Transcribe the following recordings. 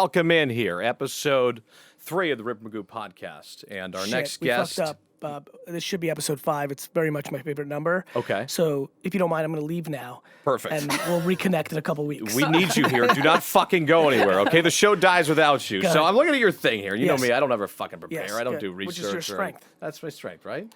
welcome in here, episode 3 of the Rip Magoo podcast. And our next guest... fucked up. This should be episode 5. It's very much my favorite number. Okay. So if you don't mind, I'm going to leave now. Perfect. And we'll reconnect in a couple weeks. We need you here. Do not fucking go anywhere, okay? The show dies without you. So I'm looking at your thing here. You know me. I don't ever fucking prepare. Yes, I don't good. do research. Which is your strength. That's my strength, right?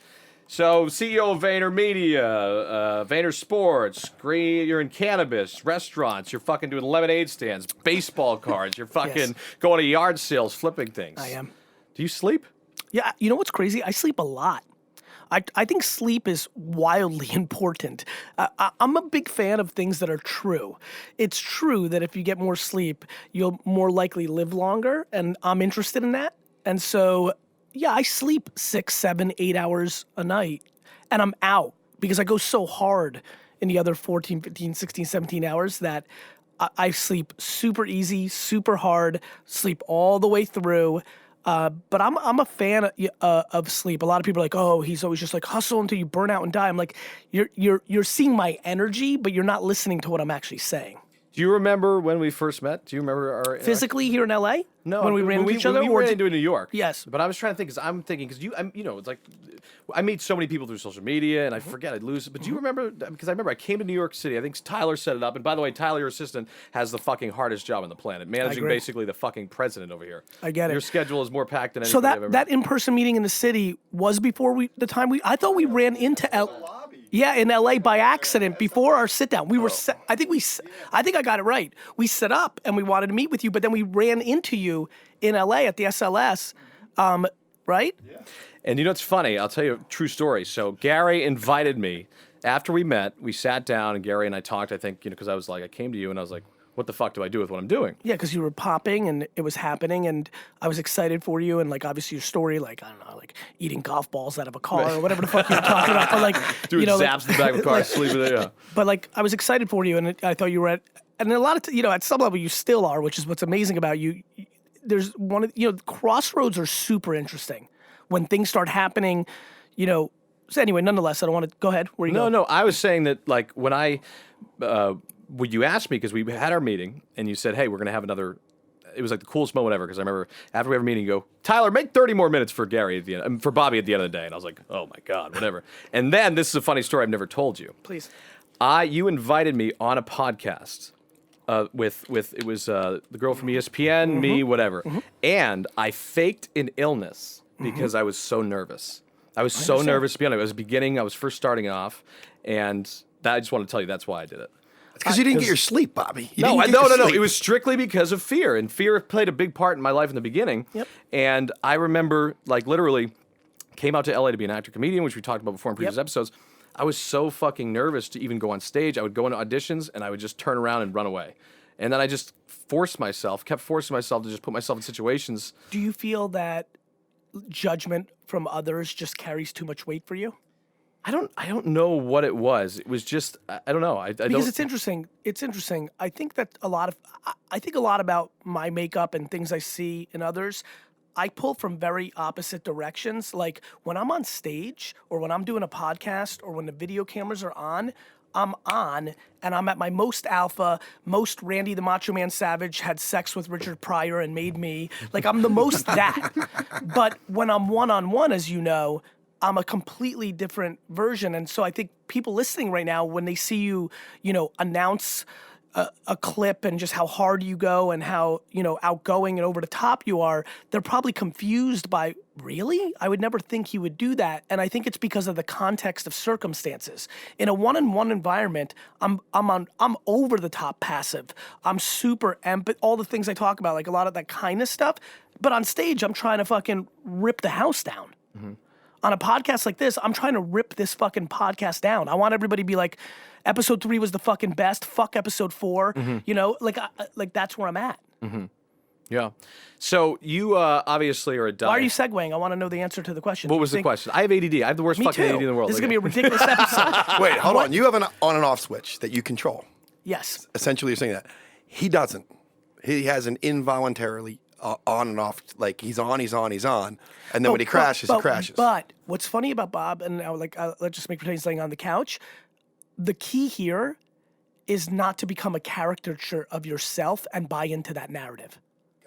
So, CEO of Vayner Media, Vayner Sports, you're in cannabis, restaurants, you're fucking doing lemonade stands, baseball cards, you're fucking going to yard sales, flipping things. I am. Do you sleep? Yeah, you know what's crazy? I sleep a lot. I think sleep is wildly important. I'm a big fan of things that are true. It's true that if you get more sleep, you'll more likely live longer, and I'm interested in that. And so, yeah, I sleep 6, 7, 8 hours a night, and I'm out because I go so hard in the other 14, 15, 16, 17 hours that I sleep super easy, super hard, sleep all the way through. But I'm a fan of sleep. A lot of people are like, oh, he's always just like hustle until you burn out and die. I'm like, you're seeing my energy, but you're not listening to what I'm actually saying. Do you remember when we first met? Do you remember our Physically here in LA? No, when we ran into each other. We ran into in New York. Yes, but I was trying to think because it's like I meet so many people through social media and I forget, I'd lose it. But do you remember? Because I remember I came to New York City. I think Tyler set it up. And by the way, Tyler, your assistant, has the fucking hardest job on the planet, managing basically the fucking president over here. I get it. Your schedule is more packed than anything. So I've ever. that in-person meeting in the city was before the time I thought we ran into Yeah, in LA by accident before our sit down. We were I think I got it right. We set up and we wanted to meet with you, but then we ran into you in LA at the SLS, right? Yeah. And you know what's funny? I'll tell you a true story. So Gary invited me after we met. We sat down and Gary and I talked. I think because I was like, I came to you and I was like, what the fuck do I do with what I'm doing? Yeah, because you were popping and it was happening and I was excited for you and like obviously your story, like, I don't know, like eating golf balls out of a car or whatever the fuck you're talking about. But like, dude, zaps the back of the car, sleeping there, yeah. But like, I was excited for you and I thought you were and a lot of, at some level you still are, which is what's amazing about you. There's crossroads are super interesting when things start happening, So anyway, nonetheless, I don't want to, go ahead. Where you going? No, I was saying that like when when you asked me, because we had our meeting, and you said, hey, we're going to have another, it was like the coolest moment ever, because I remember after we have a meeting, you go, Tyler, make 30 more minutes for Gary at the end, for Bobby at the end of the day. And I was like, oh my God, whatever. And then, this is a funny story I've never told you. Please. You invited me on a podcast with it was the girl from ESPN, me, whatever. And I faked an illness because I was so nervous. I was so nervous to be on it. I was first starting off, and I just want to tell you that's why I did it. Because you didn't get your sleep, Bobby. No. It was strictly because of fear, and fear played a big part in my life in the beginning. Yep. And I remember, like, literally came out to LA to be an actor-comedian, which we talked about before in previous episodes. I was so fucking nervous to even go on stage. I would go into auditions, and I would just turn around and run away. And then I just kept forcing myself to just put myself in situations. Do you feel that judgment from others just carries too much weight for you? I don't know what it was. It was just I don't know. Because it's interesting. It's interesting. I think a lot about my makeup and things I see in others. I pull from very opposite directions. Like when I'm on stage or when I'm doing a podcast or when the video cameras are on, I'm on and I'm at my most alpha, most Randy the Macho Man Savage had sex with Richard Pryor and made me. Like I'm the most that. But when I'm one-on-one, as you know, I'm a completely different version. And so I think people listening right now, when they see you, announce a clip and just how hard you go and how, outgoing and over the top you are, they're probably confused by, really? I would never think you would do that. And I think it's because of the context of circumstances. In a one-on-one environment, I'm over the top passive. I'm super all the things I talk about, like a lot of that kind of stuff. But on stage, I'm trying to fucking rip the house down. Mm-hmm. On a podcast like this, I'm trying to rip this fucking podcast down. I want everybody to be like, episode 3 was the fucking best. Fuck episode 4. Mm-hmm. Like that's where I'm at. Mm-hmm. Yeah. So you obviously are a diet. Why are you segueing? I want to know the answer to the question. What was the question? I have ADD. I have the worst fucking ADD in the world. This is going to be a ridiculous episode. Wait, hold on. You have an on and off switch that you control. Yes. Essentially, you're saying that. He doesn't. He has an involuntarily on and off, like he's on. And then when he crashes, he crashes. But what's funny about Bob, and let's just make pretend he's laying on the couch, the key here is not to become a caricature of yourself and buy into that narrative.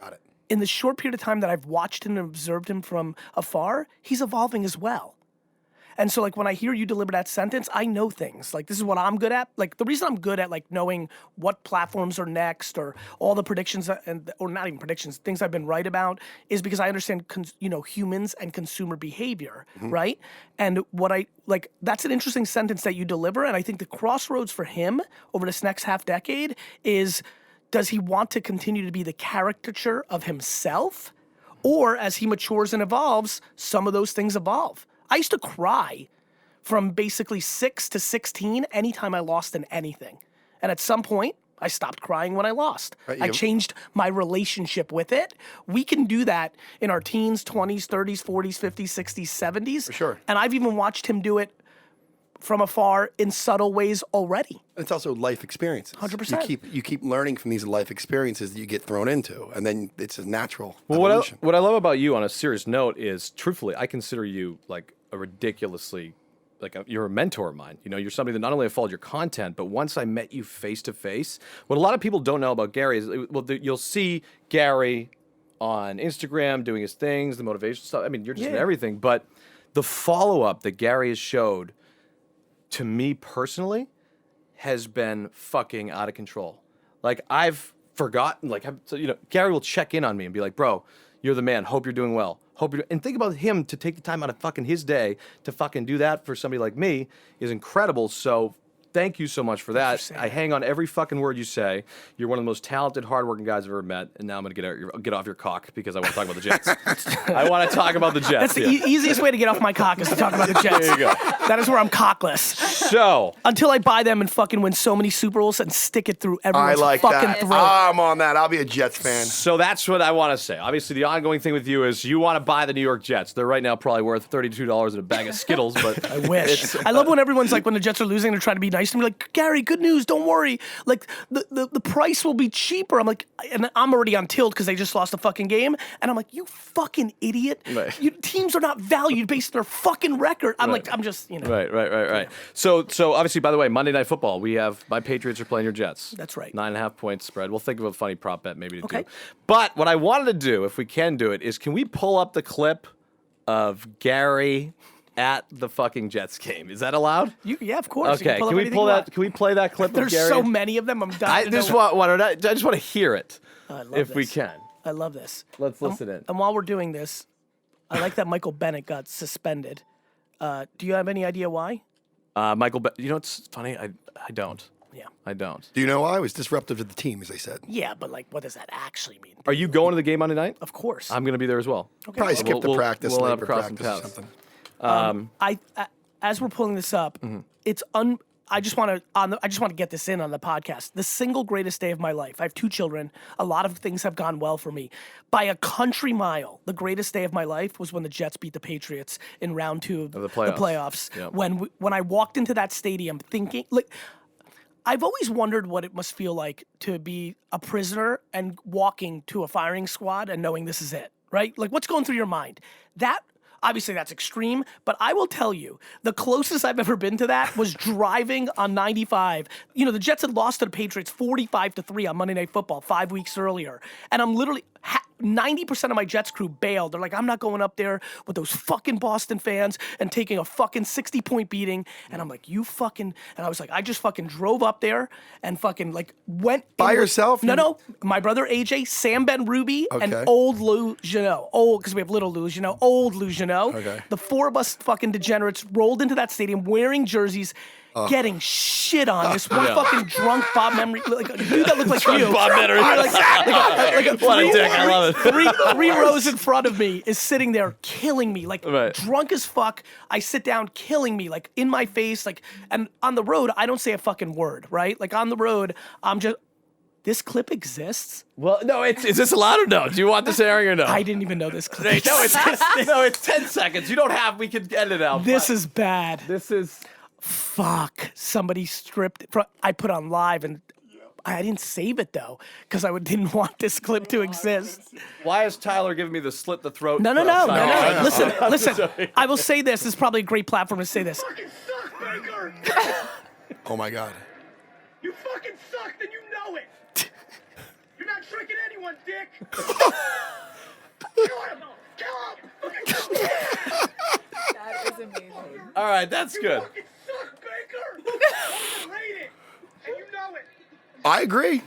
Got it. In the short period of time that I've watched him and observed him from afar, he's evolving as well. And so, like, when I hear you deliver that sentence, I know things. Like, this is what I'm good at. Like, the reason I'm good at, like, knowing what platforms are next or all the predictions, or not even predictions, things I've been right about, is because I understand, humans and consumer behavior, right? And that's an interesting sentence that you deliver. And I think the crossroads for him over this next half decade is, does he want to continue to be the caricature of himself? Or as he matures and evolves, some of those things evolve. I used to cry from basically 6 to 16 anytime I lost in anything. And at some point, I stopped crying when I lost. I changed my relationship with it. We can do that in our teens, 20s, 30s, 40s, 50s, 60s, 70s. For sure. And I've even watched him do it from afar in subtle ways already. It's also life experiences. 100%. You keep learning from these life experiences that you get thrown into, and then it's a natural Well, evolution. what I love about you on a serious note is, truthfully, I consider you like a ridiculously, you're a mentor of mine. You're somebody that not only I followed your content, but once I met you face to face, what a lot of people don't know about Gary is, you'll see Gary on Instagram doing his things, the motivational stuff. I mean, you're just in everything, but the follow-up that Gary has showed to me personally has been fucking out of control. Like, I've forgotten, Gary will check in on me and be like, bro, you're the man. Hope you're doing well. And think about him to take the time out of fucking his day to fucking do that for somebody like me is incredible. So thank you so much for that. I hang on every fucking word you say. You're one of the most talented, hardworking guys I've ever met. And now I'm going to get off your cock because I want to talk about the Jets. I want to talk about the Jets. That's the easiest way to get off my cock is to talk about the Jets. There you go. That is where I'm cockless. So until I buy them and fucking win so many Super Bowls and stick it through everyone's I like fucking that. throat. I'm on that. I'll be a Jets fan. So that's what I want to say. Obviously, the ongoing thing with you is you want to buy the New York Jets. They're right now probably worth $32 in a bag of Skittles, but I wish. I love when everyone's like, when the Jets are losing, they're trying to be nice to me. Like, Gary, good news. Don't worry. Like, the price will be cheaper. I'm like, and I'm already on tilt because they just lost a fucking game. And I'm like, you fucking idiot. Right. Teams are not valued based on their fucking record. I'm like, I'm just, Right. So obviously, by the way, Monday Night Football, we have my Patriots are playing your Jets. That's right. 9.5 point spread. We'll think of a funny prop bet maybe to Okay. do. But what I wanted to do, if we can do it, is can we pull up the clip of Gary at the fucking Jets game? Is that allowed? Yeah, of course. Okay. Can we pull that? Can we play that clip There's of Gary? so many of them. I'm dying. I just want to hear it I love if we this. can. I love this. Let's listen in. And while we're doing this, I like that Michael Bennett got suspended. Do you have any idea why? Michael, it's funny. I don't. Yeah. I don't. Do you know why? It was disruptive to the team, as I said. Yeah, but like, what does that actually mean? Are you going to the game Monday night? Of course. I'm going to be there as well. Okay. Probably skip the practice, we'll end up labor crossing practice or paths. something. I as we're pulling this up, it's I just want to get this in on the podcast. The single greatest day of my life. I have 2 children. A lot of things have gone well for me. By a country mile, the greatest day of my life was when the Jets beat the Patriots in round 2 of the playoffs. Yep. When I walked into that stadium thinking, like, I've always wondered what it must feel like to be a prisoner and walking to a firing squad and knowing this is it, right? Like, what's going through your mind? Obviously, that's extreme, but I will tell you, the closest I've ever been to that was driving on 95. The Jets had lost to the Patriots 45-3 on Monday Night Football 5 weeks earlier. And I'm literally, 90% of my Jets crew bailed. They're like, I'm not going up there with those fucking Boston fans and taking a fucking 60-point beating. And I'm like, and I was like, I just fucking drove up there and fucking like went. By yourself? No. My brother AJ, Sam Ben Ruby, and Okay. old Lou Janot. Because we have little Lou Janot, old Lou Janot. Okay. The 4 of us fucking degenerates rolled into that stadium wearing jerseys, getting shit on. This one fucking drunk Bob Menery, like a dude that looked like you. Bob Menery. What a dick. I love it. Three rows in front of me is sitting there killing me, like Right. drunk as fuck. I sit down, killing me, like in my face, like. And on the road, I don't say a fucking word, right? Like on the road, I'm just. This clip exists. Well, no, is this allowed or no? Do you want this airing or no? I didn't even know this clip. No, it's 10 seconds. You don't have. We can edit it out. This is bad. This is. Fuck. Somebody stripped it. I put on live and I didn't save it though because didn't want this clip to exist. Why is Tyler giving me the slit the throat? No. Listen. I will say this. This is probably a great platform to say this. Fucking suck, Baker! Oh my God. You fucking sucked and you know it! You're not striking anyone, Dick. Kill him. Kill him. That is amazing. All right, that's You good. fucking suck, Baker. Overrated. And you know it. I agree.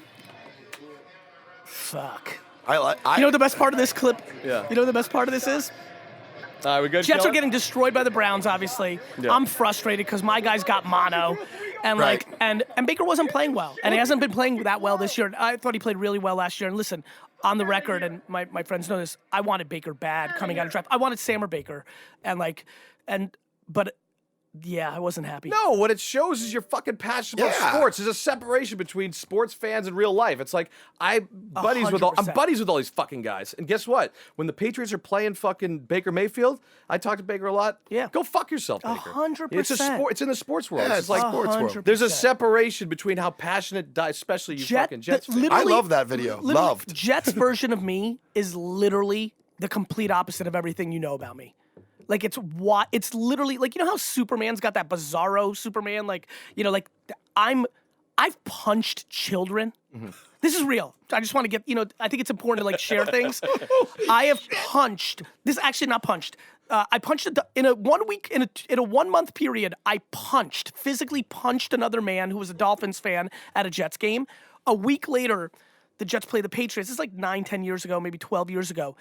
Fuck. I like. You know what the best part of this clip? Yeah. You know what the best part of this is? All right, we good? Jets Keller? are getting destroyed by the Browns, obviously. Yeah. I'm frustrated because my guy's got mono. And Right. and Baker wasn't playing well. And he hasn't been playing that well this year. I thought he played really well last year. And listen, on the record, and my friends know this, I wanted Baker bad coming out of draft. I wanted Sam or Baker. But yeah, I wasn't happy. No, what it shows is your fucking passion about Yeah. sports. There's a separation between sports fans and real life. It's like I'm buddies with all 100%. these fucking guys. And guess what? When the Patriots are playing fucking Baker Mayfield, I talk to Baker a lot. Yeah. Go fuck yourself, Baker. 100%. It's a sport. It's in the sports world. Yeah, It's like sports world. 100%. there's a separation between how passionate, especially you fucking Jets fans. I love that video. Literally, Loved. Jets version of me is literally the complete opposite of everything you know about me. Like it's literally like, you know how Superman's got that bizarro Superman, like, you know, like I've punched children. Mm-hmm. This is real. I just want to get, you know, I think it's important to like share things. I have punched. This is actually not punched. I punched in a 1 week in a 1 month period. I physically punched another man who was a Dolphins fan at a Jets game. A week later, the Jets play the Patriots. This is like 9-10 years ago, maybe 12 years ago.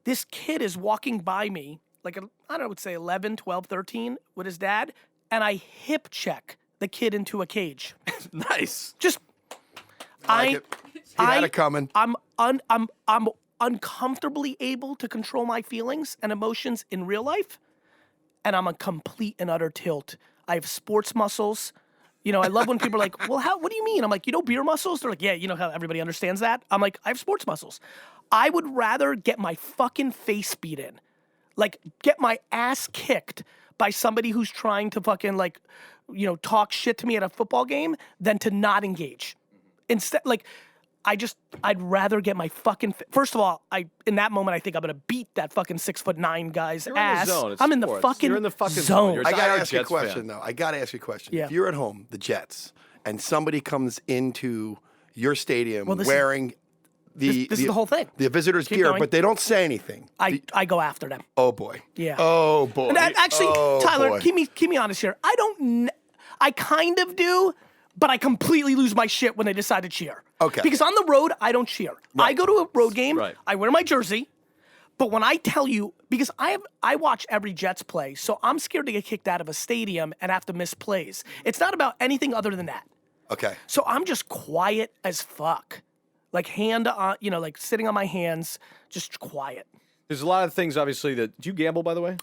This kid is walking by me, like, I don't know, I would say 11, 12, 13 with his dad, and I hip check the kid into a cage. Nice. Just, Like it. He had it coming. I'm uncomfortably able to control my feelings and emotions in real life, and I'm a complete and utter tilt. I have sports muscles. You know, I love when people are like, well, what do you mean? I'm like, you know, beer muscles? They're like, yeah, you know how everybody understands that? I'm like, I have sports muscles. I would rather get my fucking face beat in, like get my ass kicked by somebody who's trying to fucking like, you know, talk shit to me at a football game than to not engage. Instead, like, I'd rather get my fucking, first of all, in that moment, I think I'm gonna beat that fucking 6'9" guy's You're in the ass. zone. It's I'm in the sports. fucking You're in the fucking zone. zone. You're a I gotta diehard ask you a Jets question fan. though. I gotta ask you a question. Yeah. If you're at home, the Jets, and somebody comes into your stadium Well, this is- wearing this is the whole thing. the visitors' Keep gear, going. but they don't say anything. I go after them. Oh boy. Yeah. Oh boy. And actually, Oh, Tyler, boy. keep me honest here. I kind of do, but I completely lose my shit when they decide to cheer. Okay. Because on the road, I don't cheer. I go to a road game, Right. I wear my jersey, but when I tell you, because I watch every Jets play, so I'm scared to get kicked out of a stadium and have to miss plays. It's not about anything other than that. Okay. So I'm just quiet as fuck. Like hand on, you know, like sitting on my hands, just quiet. There's a lot of things, obviously, that. Do you gamble, by the way?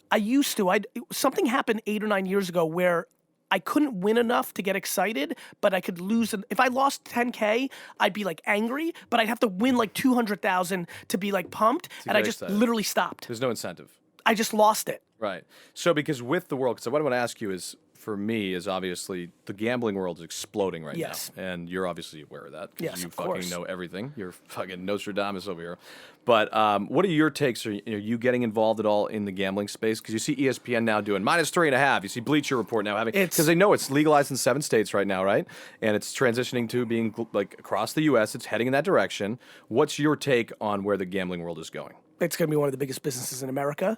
I used to. Something happened 8 or 9 years ago where I couldn't win enough to get excited, but I could lose. If I lost 10K, I'd be like angry, but I'd have to win like 200,000 to be like pumped, and I get just excited. literally stopped. There's no incentive. I just lost it. Right. So because with the world, because what I want to ask you is, for me, is obviously the gambling world is exploding right Yes. now. And you're obviously aware of that. 'Cause Yes, you of fucking course. know everything. You're fucking Nostradamus over here. But what are your takes? Are you getting involved at all in the gambling space? Because you see ESPN now doing -3.5. You see Bleacher Report now having, because they know it's legalized in 7 states right now, right? And it's transitioning to being like across the U.S. It's heading in that direction. What's your take on where the gambling world is going? It's going to be one of the biggest businesses in America.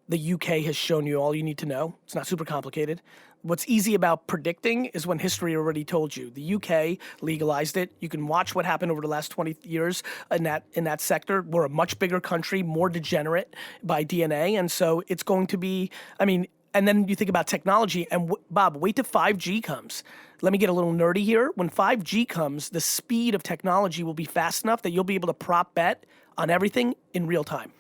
The UK has shown you all you need to know. It's not super complicated. What's easy about predicting is when history already told you. The UK legalized it. You can watch what happened over the last 20 years in that sector. We're a much bigger country, more degenerate by DNA, and so it's going to be, I mean, and then you think about technology, and Bob, wait till 5G comes. Let me get a little nerdy here. When 5G comes, the speed of technology will be fast enough that you'll be able to prop bet on everything in real time.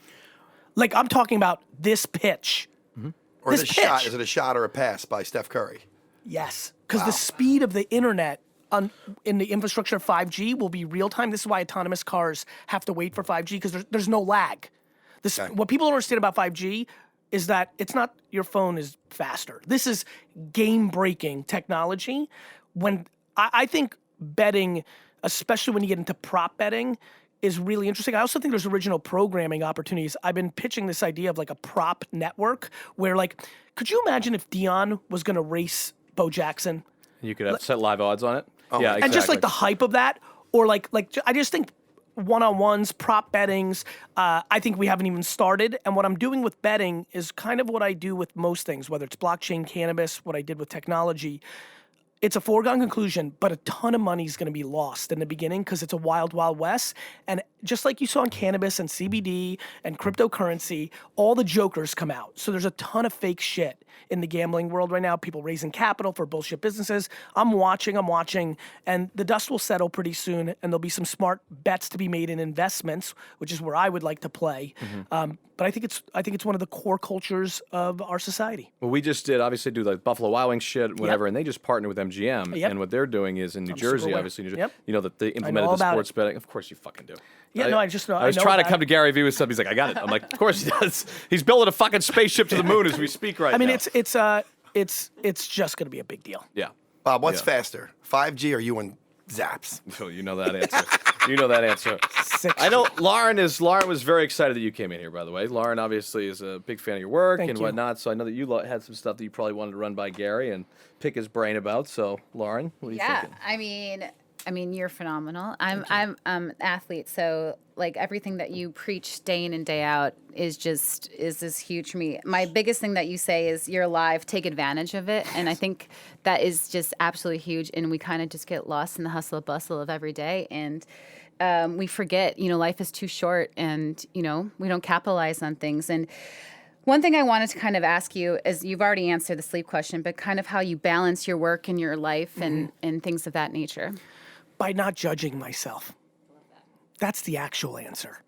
Like, I'm talking about this pitch. Or This is it a shot? pitch. Is it a shot or a pass by Steph Curry? Yes, because the speed of the internet in the infrastructure of 5G will be real time. This is why autonomous cars have to wait for 5G, because there's no lag. What people don't understand about 5G is that it's not your phone is faster. This is game-breaking technology. When I think betting, especially when you get into prop betting, is really interesting. I also think there's original programming opportunities. I've been pitching this idea of like a prop network where, like, could you imagine if Dion was going to race Bo Jackson? You could have set live odds on it. Yeah, exactly. And just like the hype of that, or like I just think one-on-ones, prop bettings. I think we haven't even started. And what I'm doing with betting is kind of what I do with most things, whether it's blockchain, cannabis, what I did with technology. It's a foregone conclusion, but a ton of money is going to be lost in the beginning because it's a wild, wild west. And just like you saw in cannabis and CBD and cryptocurrency, all the jokers come out. So there's a ton of fake shit in the gambling world right now. People raising capital for bullshit businesses. I'm watching, and the dust will settle pretty soon. And there'll be some smart bets to be made in investments, which is where I would like to play. But I think it's one of the core cultures of our society. Well, we just did obviously do like Buffalo Wild Wings shit, whatever, and they just partnered with MGM. Yep. And what they're doing is in New Jersey, obviously, Yep. you know that they implemented all the about sports it. betting. Of course, you fucking do. Yeah, no, I just know. I was know trying to about come it. to Gary Vee with something. He's like, I got it. I'm like, of course he does. He's building a fucking spaceship to the moon as we speak right now. I mean, it's just going to be a big deal. Yeah. Bob, what's Yeah. faster, 5G or you and Zaps? Oh, you know that answer. You know that answer. 6G. I know Lauren was very excited that you came in here, by the way. Lauren obviously is a big fan of your work Thank and you. whatnot, so I know that you had some stuff that you probably wanted to run by Gary and pick his brain about. So, Lauren, what are you Yeah, thinking? I mean, you're phenomenal. I'm an athlete, so like everything that you preach day in and day out is just huge for me. My biggest thing that you say is you're alive, take advantage of it, and I think that is just absolutely huge. And we kind of just get lost in the hustle and bustle of every day, and we forget, life is too short, and we don't capitalize on things. And one thing I wanted to kind of ask you is, you've already answered the sleep question, but kind of how you balance your work and your life and things of that nature. By not judging myself. That's the actual answer.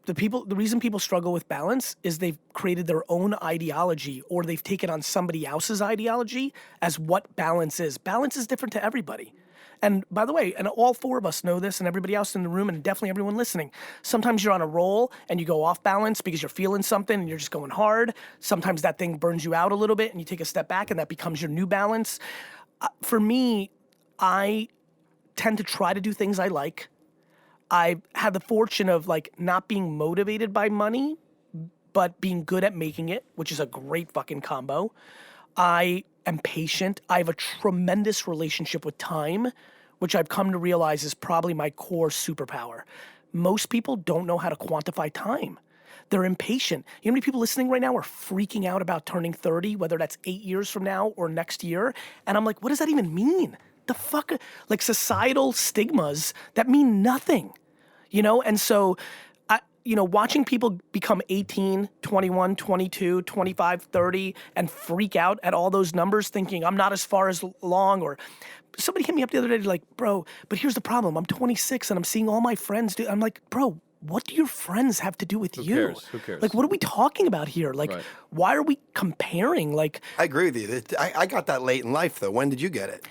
The reason people struggle with balance is they've created their own ideology, or they've taken on somebody else's ideology as what balance is. Balance is different to everybody. And by the way, and all four of us know this, and everybody else in the room, and definitely everyone listening, sometimes you're on a roll and you go off balance because you're feeling something and you're just going hard. Sometimes that thing burns you out a little bit and you take a step back and that becomes your new balance. For me, I tend to try to do things I like. I had the fortune of not being motivated by money, but being good at making it, which is a great fucking combo. I am patient. I have a tremendous relationship with time, which I've come to realize is probably my core superpower. Most people don't know how to quantify time. They're impatient. You know how many people listening right now are freaking out about turning 30, whether that's 8 years from now or next year? And I'm like, what does that even mean? The fuck, societal stigmas that mean nothing, And so, watching people become 18, 21, 22, 25, 30 and freak out at all those numbers thinking I'm not as far as long, or somebody hit me up the other day like, bro, but here's the problem. I'm 26 and I'm seeing all my friends do. I'm like, bro, what do your friends have to do with you? Who cares? What are we talking about here? Why are we comparing? I agree with you. I got that late in life, though. When did you get it?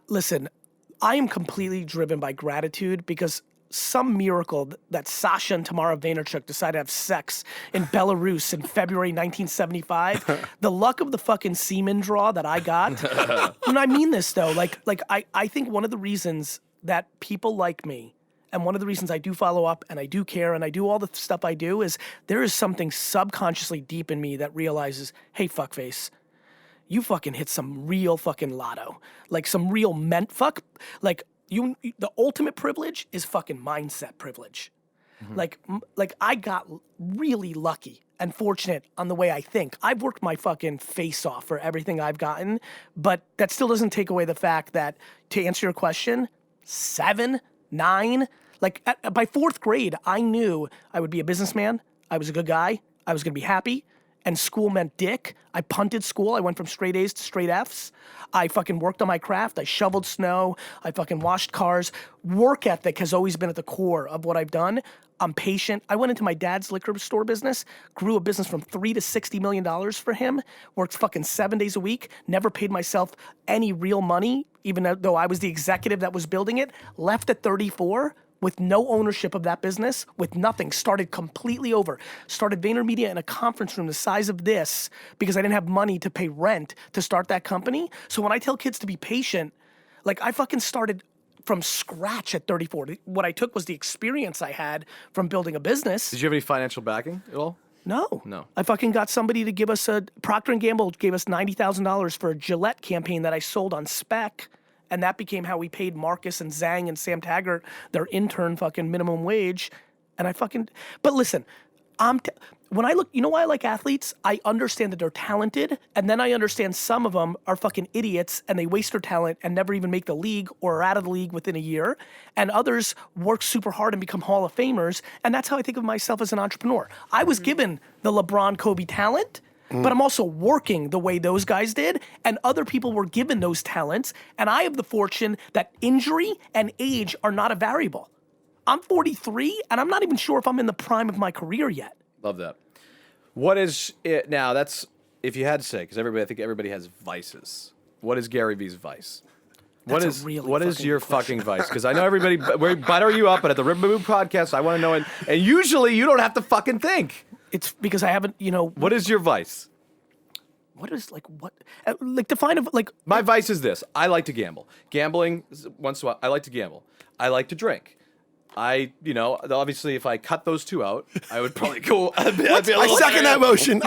Listen, I am completely driven by gratitude because some miracle that Sasha and Tamara Vaynerchuk decided to have sex in Belarus in February 1975. The luck of the fucking semen draw that I got. And I mean this though. I think one of the reasons that people like me, and one of the reasons I do follow up and I do care and I do all the stuff I do, is there is something subconsciously deep in me that realizes, hey, fuckface, you fucking hit some real fucking lotto. Some real the ultimate privilege is fucking mindset privilege. I got really lucky and fortunate on the way I think. I've worked my fucking face off for everything I've gotten, but that still doesn't take away the fact that, to answer your question, 7, 9, by 4th grade, I knew I would be a businessman. I was a good guy. I was gonna be happy. And school meant dick. I punted school. I went from straight A's to straight F's. I fucking worked on my craft. I shoveled snow. I fucking washed cars. Work ethic has always been at the core of what I've done. I'm patient. I went into my dad's liquor store business, grew a business from $3 to $60 million for him, worked fucking 7 days a week, never paid myself any real money, even though I was the executive that was building it, left at 34, with no ownership of that business, with nothing, started completely over. Started VaynerMedia in a conference room the size of this because I didn't have money to pay rent to start that company. So when I tell kids to be patient, I fucking started from scratch at 34. What I took was the experience I had from building a business. Did you have any financial backing at all? No. I fucking got somebody to give us Procter & Gamble gave us $90,000 for a Gillette campaign that I sold on spec. And that became how we paid Marcus and Zhang and Sam Taggart their intern fucking minimum wage. And but listen, when I look, you know why I like athletes? I understand that they're talented, and then I understand some of them are fucking idiots and they waste their talent and never even make the league or are out of the league within a year. And others work super hard and become Hall of Famers. And that's how I think of myself as an entrepreneur. I was given the LeBron, Kobe talent, but I'm also working the way those guys did, and other people were given those talents. And I have the fortune that injury and age are not a variable. I'm 43, and I'm not even sure if I'm in the prime of my career yet. Love that. What is it now? That's if you had to say, because I think everybody has vices. What is Gary V's vice? What is your fucking vice? Because I know everybody, we butter you up, but at the Rib Move podcast, I want to know, and usually you don't have to fucking think. It's because I haven't, What is your vice? What is define of like. My vice is this: I like to gamble. Gambling once in a while. I like to gamble. I like to drink. Obviously, if I cut those two out, I would probably go. I second that motion.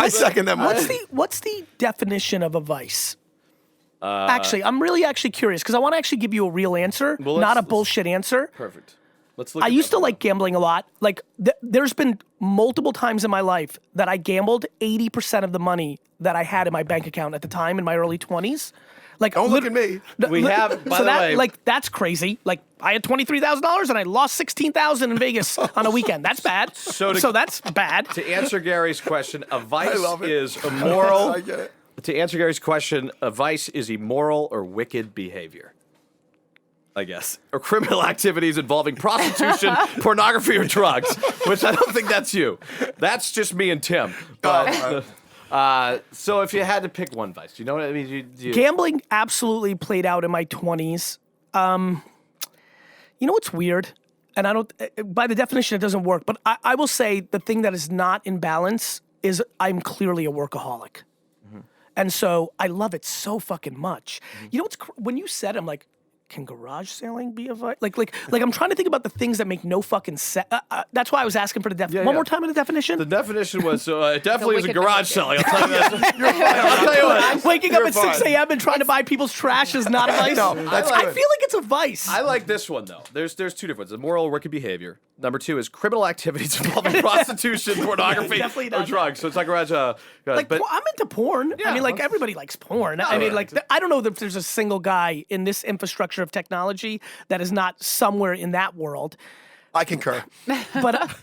What's the definition of a vice? Actually, I'm really curious because I want to actually give you a real answer, not a bullshit answer. Perfect. Let's look. I used to like gambling a lot. Like, there's been multiple times in my life that I gambled 80% of the money that I had in my bank account at the time in my early 20s. Like, don't look at me. We have, by the way, like that's crazy. Like, I had $23,000 and I lost $16,000 in Vegas on a weekend. That's bad. So that's bad. To answer Gary's question, a vice is I immoral. get it. To answer Gary's question, a vice is immoral or wicked behavior, I guess, or criminal activities involving prostitution, pornography, or drugs, which I don't think that's you. That's just me and Tim. But, so if you had to pick one vice, you know what I mean? Gambling absolutely played out in my 20s. You know what's weird? And I don't, by the definition, it doesn't work. But I will say the thing that is not in balance is I'm clearly a workaholic. Mm-hmm. And so I love it so fucking much. Mm-hmm. You know what's, when you said, I'm like, can garage selling be a vice? Like I'm trying to think about the things that make no fucking sense. That's why I was asking for the definition. One more time in the definition? The definition was, it definitely is a garage selling. I'll tell you that. I'll tell you what. Waking up at 6 a.m. and trying to buy people's trash is not a vice. No, that's I good. feel like it's a vice. I like this one, though. There's two different ones. Immoral or wicked behavior. Number two is criminal activities involving prostitution, pornography, or drugs. So it's like garage. But I'm into porn. Yeah, I mean, like, everybody likes porn. I mean, like, I don't know if there's a single guy in this infrastructure of technology that is not somewhere in that world. I concur. But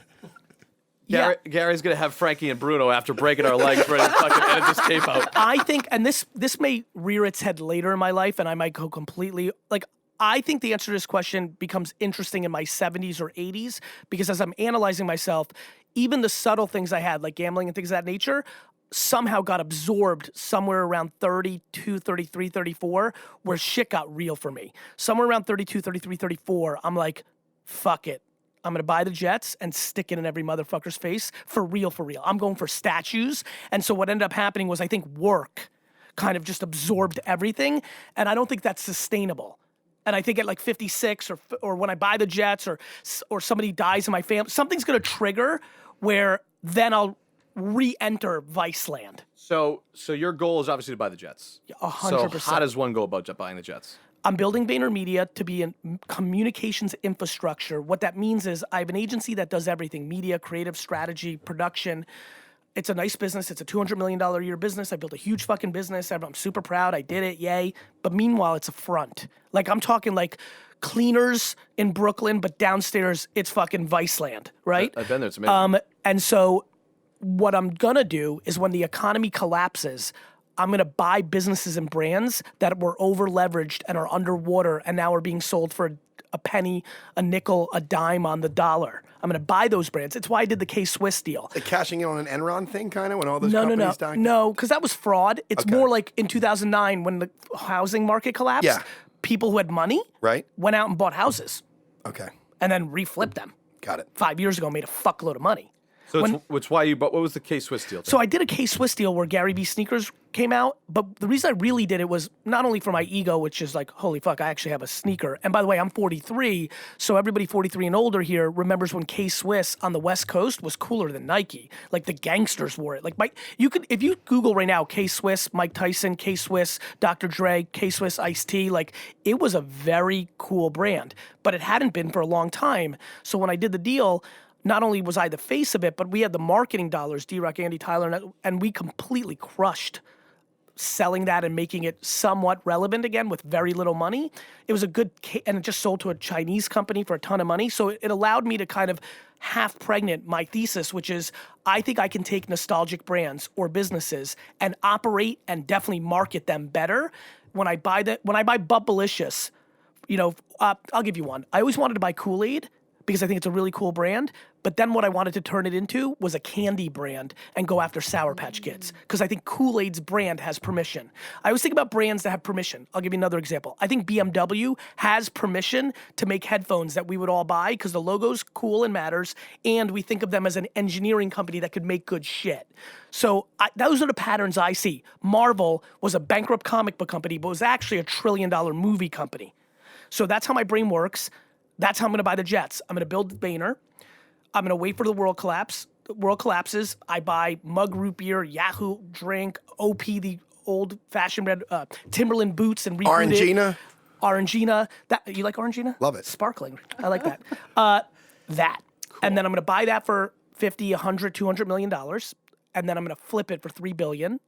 Gary's gonna have Frankie and Bruno after breaking our legs ready to fucking edit this tape out. I think, and this may rear its head later in my life, and I might go completely like. I think the answer to this question becomes interesting in my 70s or 80s because as I'm analyzing myself, even the subtle things I had, like gambling and things of that nature, somehow got absorbed somewhere around 32, 33, 34, where shit got real for me. Somewhere around 32, 33, 34, I'm like, fuck it. I'm going to buy the jets and stick it in every motherfucker's face for real, for real. I'm going for statues. And so what ended up happening was I think work kind of just absorbed everything. And I don't think that's sustainable. And I think at like 56 or when I buy the jets or somebody dies in my family, something's going to trigger where then I'll re-enter Vice land. So your goal is obviously to buy the jets. 100%. So how does one go about buying the jets? I'm building VaynerMedia to be in communications infrastructure. What that means is I have an agency that does everything: media, creative, strategy, production. It's a nice business. It's a $200 million a year business. I built a huge fucking business. I'm super proud. I did it. Yay. But meanwhile, it's a front. Like, I'm talking like cleaners in Brooklyn, but downstairs it's fucking Viceland, right? I've been there. It's amazing. And so what I'm going to do is when the economy collapses, I'm going to buy businesses and brands that were over leveraged and are underwater and now are being sold for a penny, a nickel, a dime on the dollar. I'm going to buy those brands. It's why I did the K-Swiss deal. Like cashing in on an Enron thing, kind of, when all those companies died? No, because that was fraud. It's more like in 2009 when the housing market collapsed. Yeah. People who had money went out and bought houses. Okay. And then reflipped them. Got it. 5 years ago, made a fuckload of money. So it's why you bought. What was the K-Swiss deal? So I did a K-Swiss deal where Gary Vee sneakers came out, but the reason I really did it was not only for my ego, which is like, holy fuck, I actually have a sneaker. And by the way, I'm 43, so everybody 43 and older here remembers when K-Swiss on the West Coast was cooler than Nike. Like the gangsters wore it. Like if you Google right now, K-Swiss, Mike Tyson, K-Swiss, Dr. Dre, K-Swiss Ice-T, like it was a very cool brand, but it hadn't been for a long time. So when I did the deal, not only was I the face of it, but we had the marketing dollars, D-Rock, Andy, Tyler, and we completely crushed selling that and making it somewhat relevant again with very little money. It was a good, and it just sold to a Chinese company for a ton of money. So it allowed me to kind of half pregnant my thesis, which is I think I can take nostalgic brands or businesses and operate and definitely market them better. When I buy Bubblicious, I'll give you one. I always wanted to buy Kool-Aid because I think it's a really cool brand. But then what I wanted to turn it into was a candy brand and go after Sour Patch Kids because I think Kool-Aid's brand has permission. I always think about brands that have permission. I'll give you another example. I think BMW has permission to make headphones that we would all buy because the logo's cool and matters, and we think of them as an engineering company that could make good shit. So those are the patterns I see. Marvel was a bankrupt comic book company, but was actually $1 trillion movie company. So that's how my brain works. That's how I'm going to buy the Jets. I'm going to build Boehner. I'm going to wait for the world collapse. The world collapses. I buy Mug Root Beer, Yahoo Drink, OP, the old-fashioned red Timberland boots, and reboot it. Orangina. You like Orangina? Love it. Sparkling. I like that. That. Cool. And then I'm going to buy that for $50, $100, $200 million. And then I'm going to flip it for $3 billion.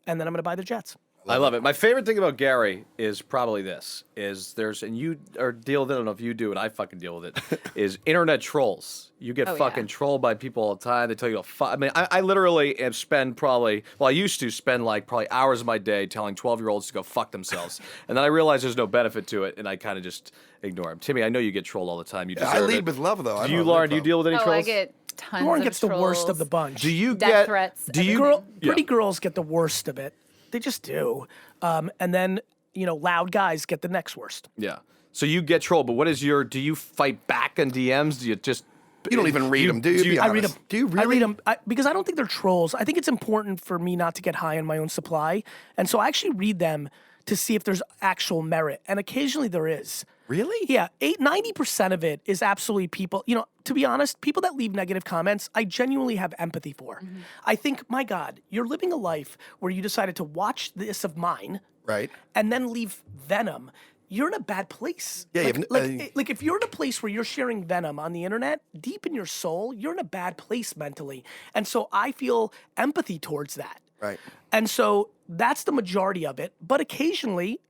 And then I'm going to buy the Jets. I love it. My favorite thing about Gary is probably this: and you deal with it. I don't know if you do it. I fucking deal with it. Is internet trolls. You get fucking trolled by people all the time. They tell you I mean, I literally spend I used to spend like probably hours of my day telling 12-year-olds to go fuck themselves, and then I realize there's no benefit to it, and I kind of just ignore them. Timmy, I know you get trolled all the time. You deserve I lead it. with love, though. Do you, Lauren? Do you deal with any trolls? I get tons Lauren of gets trolls. the worst of the bunch. Do you Death get threats? Do you? Pretty girls get the worst of it. They just do. And then, loud guys get the next worst. Yeah. So you get trolled, but do you fight back on DMs? Do you just... You don't even read them, do you? I read them. Do you really? I read them because I don't think they're trolls. I think it's important for me not to get high on my own supply. And so I actually read them to see if there's actual merit. And occasionally there is. Really? Yeah. 90% of it is absolutely people, to be honest, people that leave negative comments, I genuinely have empathy for. Mm-hmm. I think, my God, you're living a life where you decided to watch this of mine. Right. And then leave venom. You're in a bad place. Yeah, like if you're in a place where you're sharing venom on the internet, deep in your soul, you're in a bad place mentally. And so I feel empathy towards that. Right. And so that's the majority of it. But occasionally,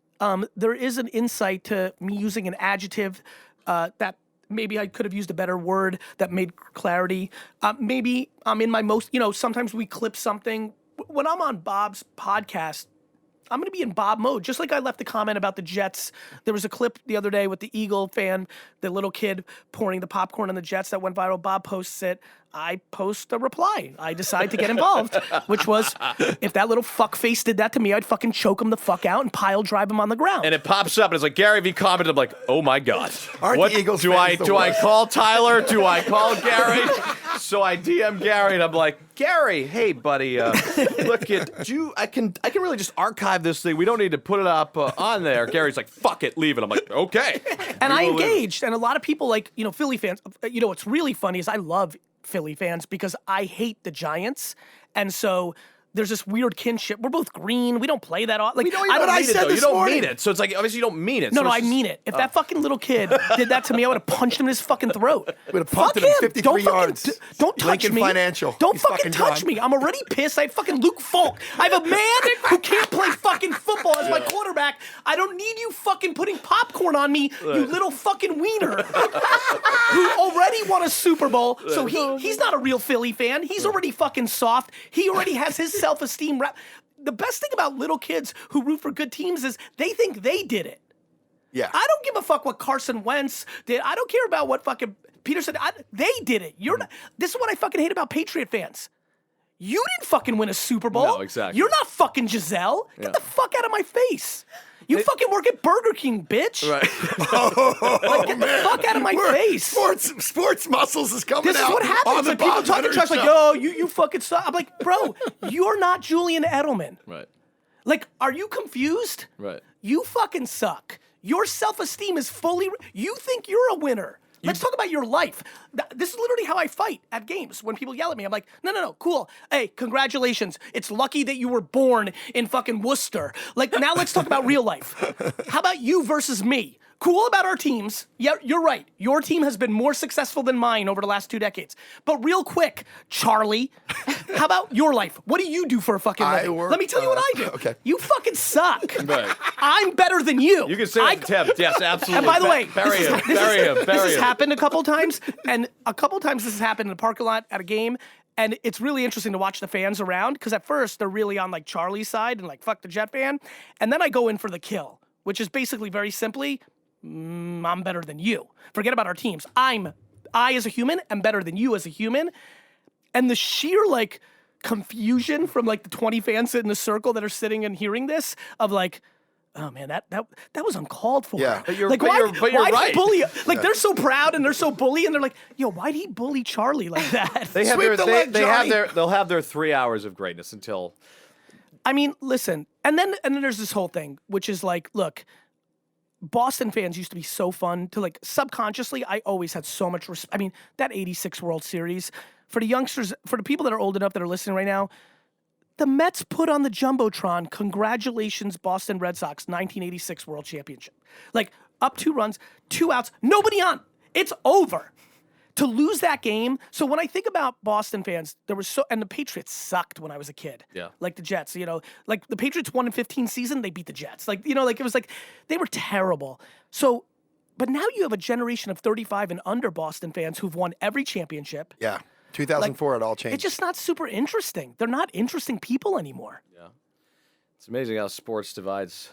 there is an insight to me using an adjective that maybe I could have used a better word that made clarity. Maybe I'm in my most, sometimes we clip something. When I'm on Bob's podcast, I'm going to be in Bob mode. Just like I left a comment about the Jets. There was a clip the other day with the Eagle fan, the little kid pouring the popcorn on the Jets that went viral. Bob posts it. I post a reply. I decide to get involved, which was, if that little fuckface did that to me, I'd fucking choke him the fuck out and pile drive him on the ground. And it pops up and it's like, Gary Vee commented. I'm like, oh my God. Aren't the Eagles do fans the I worst? call Tyler? Do I call Gary? So I DM Gary and I'm like, Gary, hey buddy, look I can really just archive this thing. We don't need to put it up on there. Gary's like, fuck it, leave it. I'm like, okay. And I engaged, and a lot of people like, Philly fans, what's really funny is I love Philly fans because I hate the Giants, and so there's this weird kinship. We're both green. We don't play that often. Like, You don't mean it. So it's like, obviously you don't mean it. No, so I mean it. If that fucking little kid did that to me, I would have punched him in his fucking throat. Would have pumped him 53 yards. Don't touch Lincoln me. Financial. Don't He's fucking touch gone. me. I'm already pissed. I have fucking Luke Falk. I have a man who can't play fucking football as my quarterback. I don't need you fucking putting popcorn on me, you little fucking wiener. Who already won a Super Bowl. So he's not a real Philly fan. He's already fucking soft. He already has his self-esteem wrapped. The best thing about little kids who root for good teams is they think they did it. Yeah. I don't give a fuck what Carson Wentz did. I don't care about what fucking Peter said. They did it. You're not. This is what I fucking hate about Patriot fans. You didn't fucking win a Super Bowl. No, exactly. You're not fucking Giselle. Get the fuck out of my face. You fucking work at Burger King, bitch. Right. Like, get the fuck out of my face. Sports muscles is coming This is out. what happens. On the Like, people Bob talking Hunter trash, like, show. yo, you fucking suck. I'm like, bro, you're not Julian Edelman. Right. Like, are you confused? Right. You fucking suck. Your self-esteem is fully. You think you're a winner. Let's talk about your life. This is literally how I fight at games. When people yell at me, I'm like, no, cool. Hey, congratulations. It's lucky that you were born in fucking Worcester. Like, now let's talk about real life. How about you versus me? Cool about our teams. Yeah, you're right. Your team has been more successful than mine over the last 2 decades. But real quick, Charlie, how about your life? What do you do for a fucking living? Let me tell you what I do. Okay. You fucking suck. Right. I'm better than you. You can say it in attempt. Yes, absolutely. And by the way, bury him. this has happened a couple times, and a couple times this has happened in a parking lot at a game, and it's really interesting to watch the fans around, because at first they're really on like Charlie's side and like fuck the Jet fan, and then I go in for the kill, which is basically very simply, I'm better than you. Forget about our teams. I as a human am better than you as a human, and the sheer like confusion from like the 20 fans in the circle that are sitting and hearing this of like, oh man, that was uncalled for. Yeah. But you're- like, but why, you're- but you're why'd he right. bully? Like they're so proud and they're so bully and they're like, yo, why'd he bully Charlie like that? They have Sweep the leg, Johnny. they'll have their 3 hours of greatness until. I mean, listen, and then there's this whole thing, which is like, look, Boston fans used to be so fun to like subconsciously. I always had so much respect. I mean, that '86 World Series for the youngsters, for the people that are old enough that are listening right now. The Mets put on the Jumbotron, congratulations, Boston Red Sox, 1986 World Championship. Like, up 2 runs, 2 outs, nobody on. It's over. To lose that game. So when I think about Boston fans, and the Patriots sucked when I was a kid. Yeah. Like the Jets, like the Patriots won in 15 season, they beat the Jets. Like, like it was like, they were terrible. So, but now you have a generation of 35 and under Boston fans who've won every championship. Yeah. 2004, it all changed. It's just not super interesting. They're not interesting people anymore. Yeah. It's amazing how sports divides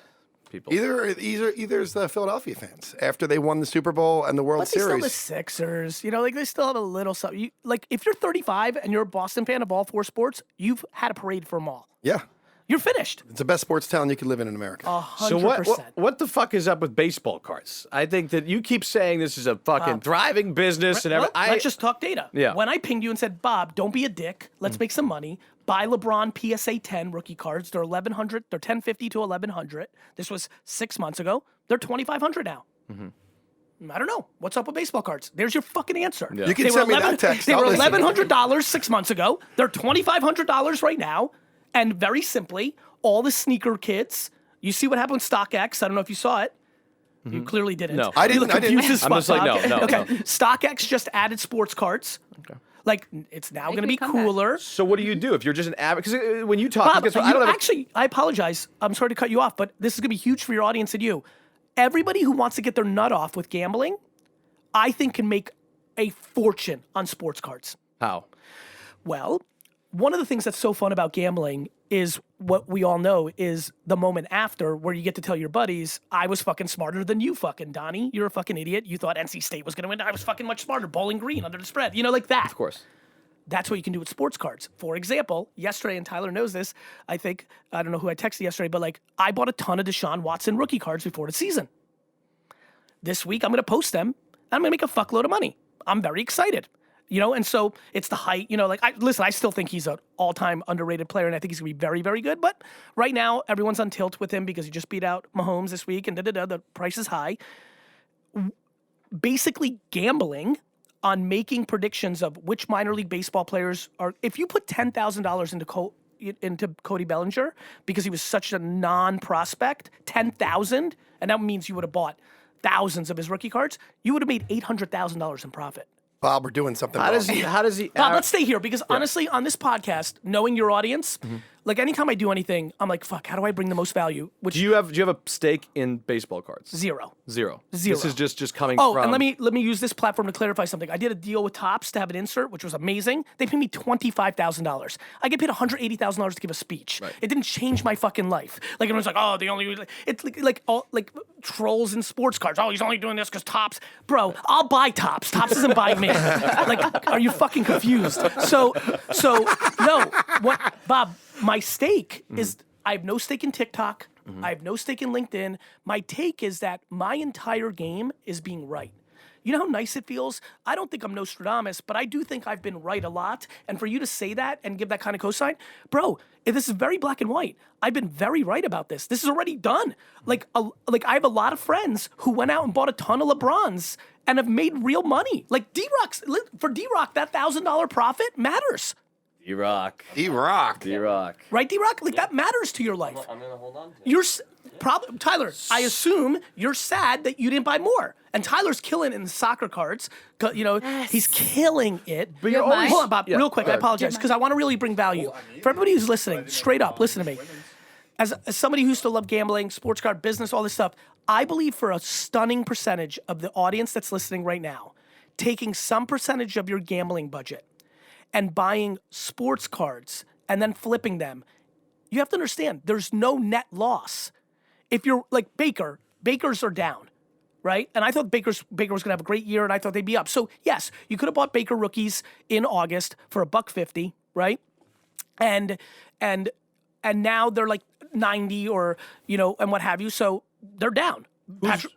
people. Either is the Philadelphia fans after they won the Super Bowl and the World But they still Series. the Sixers, like they still have a little something. Like if you're 35 and you're a Boston fan of all 4 sports, you've had a parade for them all. Yeah. You're finished. It's the best sports town you could live in America. 100%. So what the fuck is up with baseball cards? I think that you keep saying this is a fucking thriving business and everything. Let's just talk data. Yeah. When I pinged you and said, Bob, don't be a dick. Let's make some money. Buy LeBron PSA 10 rookie cards. They're $1,100. They're $1,050 to $1,100. This was 6 months ago. They're $2,500 now. I don't know. What's up with baseball cards? There's your fucking answer. Yeah. You can send me that text. They I'll were listen. $1,100 6 months ago. They're $2,500 right now. And very simply, all the sneaker kids, you see what happened with StockX. I don't know if you saw it. You clearly didn't. No. I You didn't. look I didn't. confused as I'm fuck. just like, no, Okay. no, Okay. no. StockX just added sports cards. Okay. Like, it's now going to Making be a comeback. cooler. So what do you do if you're just an average? Because when you talk, Bob, guess what? I don't have I apologize. I'm sorry to cut you off, but this is going to be huge for your audience and you. Everybody who wants to get their nut off with gambling, I think can make a fortune on sports cards. how. Well, one of the things that's so fun about gambling is what we all know is the moment after where you get to tell your buddies, I was fucking smarter than you fucking, Donnie. You're a fucking idiot. You thought NC State was going to win. I was fucking much smarter. Bowling Green under the spread. Like that. Of course. That's what you can do with sports cards. For example, yesterday, and Tyler knows this, I don't know who I texted yesterday, but like I bought a ton of Deshaun Watson rookie cards before the season. This week, I'm going to post them. I'm going to make a fuckload of money. I'm very excited. And so it's the height, I still think he's an all-time underrated player, and I think he's going to be very, very good. But right now, everyone's on tilt with him because he just beat out Mahomes this week, and the price is high. Basically gambling on making predictions of which minor league baseball players are. If you put $10,000 into Cody Bellinger because he was such a non-prospect, $10,000, and that means you would have bought thousands of his rookie cards, you would have made $800,000 in profit. Bob, we're doing something How wrong. does he? Bob, let's stay here because honestly, on this podcast, knowing your audience, like anytime I do anything, I'm like, fuck, how do I bring the most value? Which Do you have a stake in baseball cards? zero. Zero. Zero. This is just coming Oh, from. and let me use this platform to clarify something. I did a deal with Topps to have an insert, which was amazing. They paid me $25,000. I get paid $180,000 to give a speech. Right. It didn't change my fucking life. Like everyone's like, oh, it's like all like trolls in sports cards. Oh, he's only doing this because Topps. Bro, I'll buy Topps. Topps doesn't buy me. Like, are you fucking confused? So no. What, Bob? My stake is I have no stake in TikTok. I have no stake in LinkedIn. My take is that my entire game is being right. You know how nice it feels? I don't think I'm Nostradamus, but I do think I've been right a lot. And for you to say that and give that kind of cosign, bro, this is very black and white. I've been very right about this. This is already done. Like I have a lot of friends who went out and bought a ton of LeBrons and have made real money. Like for D-Rock, that $1,000 profit matters. D-Rock. D-Rock. D-Rock. Right, D-Rock? Like that matters to your life. I'm gonna hold on to it. You're Tyler, I assume you're sad that you didn't buy more. And Tyler's killing in the soccer cards. You know, he's killing it. But you're always- Hold on, Bob, Yeah, real quick. go I ahead. apologize because I want to really bring value. For everybody who's listening, straight up, listen to me. As somebody who used to love gambling, sports card business, all this stuff, I believe for a stunning percentage of the audience that's listening right now, taking some percentage of your gambling budget and buying sports cards and then flipping them, you have to understand there's no net loss. If you're like Bakers are down, right? And I thought Baker was going to have a great year, and I thought they'd be up. So yes, you could have bought Baker rookies in August for $1.50, right? And now they're like 90 or and what have you. So they're down.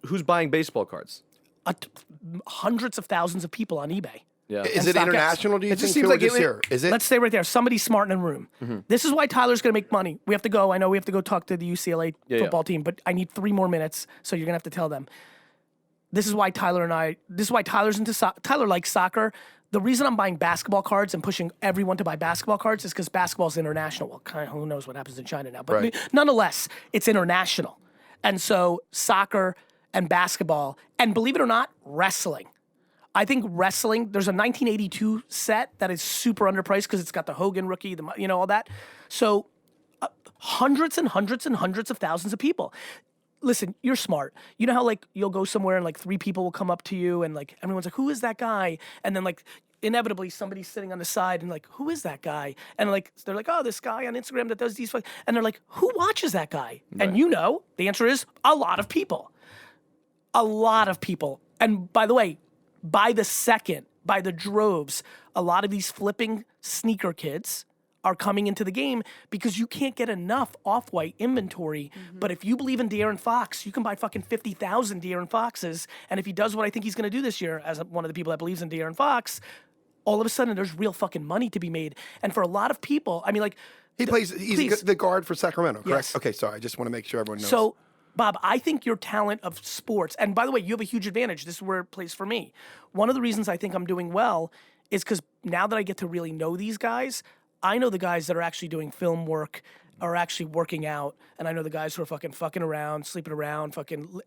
Who's buying baseball cards? Hundreds of thousands of people on eBay. Yeah. Is it StockX. international, do you It just think, seems too, or like just it- here? Is it? Let's stay right there. Somebody's smart in the room. This is why Tyler's going to make money. We have to go. I know we have to go talk to the UCLA football team, but I need 3 more minutes, so you're going to have to tell them. This is why Tyler's into soccer. Tyler likes soccer. The reason I'm buying basketball cards and pushing everyone to buy basketball cards is because basketball's international. Well, kind of, who knows what happens in China now, but Right. nonetheless, it's international. And so soccer and basketball, and believe it or not, wrestling. I think wrestling, there's a 1982 set that is super underpriced because it's got the Hogan rookie, all that. So hundreds and hundreds and hundreds of thousands of people. Listen, you're smart. You know how like you'll go somewhere and like 3 people will come up to you and like everyone's like, who is that guy? And then like inevitably somebody's sitting on the side and like, who is that guy? And like they're like, oh, this guy on Instagram that does these, and they're like, who watches that guy? Right. And the answer is a lot of people. A lot of people. And by the way, by the second, by the droves, a lot of these flipping sneaker kids are coming into the game because you can't get enough off-white inventory. But if you believe in De'Aaron Fox, you can buy fucking 50,000 De'Aaron Foxes. And if he does what I think he's going to do this year, as one of the people that believes in De'Aaron Fox, all of a sudden there's real fucking money to be made. And for a lot of people, I mean, like... He's the guard for Sacramento, correct? Yes. Okay, sorry. I just want to make sure everyone knows. So, Bob, I think your talent of sports, and by the way, you have a huge advantage. This is where it plays for me. One of the reasons I think I'm doing well is because now that I get to really know these guys, I know the guys that are actually doing film work, are actually working out, and I know the guys who are fucking around, sleeping around,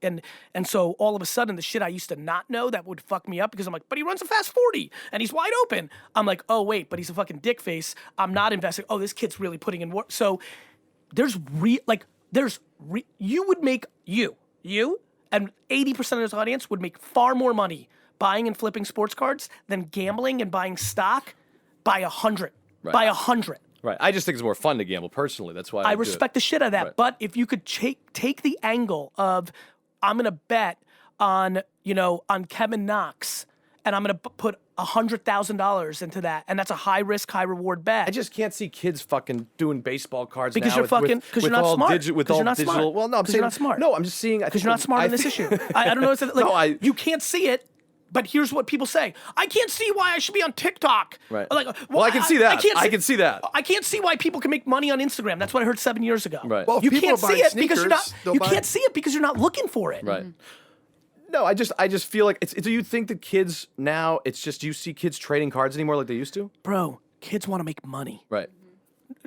and so all of a sudden the shit I used to not know that would fuck me up because I'm like, but he runs a fast 40 and he's wide open. I'm like, oh wait, but he's a fucking dick face. I'm not investing. Oh, this kid's really putting in work. So you would make you and 80% of this audience would make far more money buying and flipping sports cards than gambling and buying stock by 100. Right. By 100. Right. I just think it's more fun to gamble personally. That's why I do respect it. the shit out of that. Right. But if you could take the angle of I'm gonna bet on Kevin Knox and I'm gonna put $100,000 into that, and that's a high risk, high reward bet. I just can't see kids fucking doing baseball cards Because now you're with, fucking- with, 'cause with you're not all smart. with 'Cause all you're not digital. smart. Well, no, I'm 'Cause saying you're not smart. No, I'm just seeing. Because you're not smart on this issue. I don't know. You can't see it. But here's what people say. I can't see why I should be on TikTok. Right. Like, Well, I can see that. I can see that. I can't see why people can make money on Instagram. That's what I heard 7 years ago. Right. Well, if You people can't are buying see it because you're not. sneakers, they'll You buy- can't see it because you're not looking for it. Right. No, I just feel like do you think the kids now? It's just do you see kids trading cards anymore like they used to? Bro, kids want to make money. Right.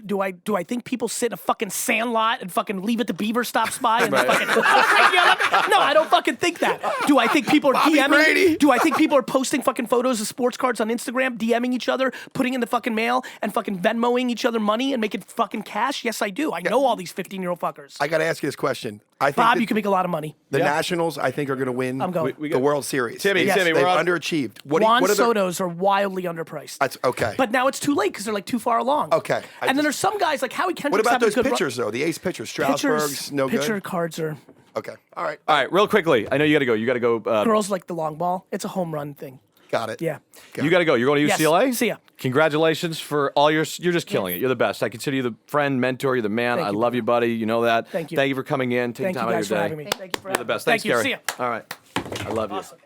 Do I think people sit in a fucking sandlot and fucking leave it to Beaver stops by and Right. fucking no, I don't fucking think that. Do I think people are Bobby Brady. DMing? Do I think people are posting fucking photos of sports cards on Instagram, DMing each other, putting in the fucking mail, and fucking Venmoing each other money and making fucking cash? Yes, I do. I know all these 15-year-old fuckers. I got to ask you this question. I think Bob, that you can make a lot of money. the Nationals, I think, are going to win I'm going. We the got- World Series. Timmy, They've, Timmy, they've we're on- underachieved. Juan what are the- Soto's are wildly underpriced. That's okay. But now it's too late because they're like too far along. Okay. And then there's some guys like Howie Kendrick's what about having those a good run. pitchers, though? The ace pitchers. Strasburg's no Pitcher good? cards are Okay. All right. All right, real quickly. I know you got to go. You got to go. girls like the long ball. It's a home run thing. Got it. Yeah. You got to go. You're going to Yes. UCLA? See ya. Congratulations for all your. You're just killing it. You're the best. I consider you the friend, mentor. You're the man. Thank I you, love you, buddy. You know that. Thank you. Thank you for coming in, taking Thank you time out guys of for your day. having me. Thank you for You're the having me. best. Thanks, Thank you. Gary. See ya. All right. I love you. Awesome.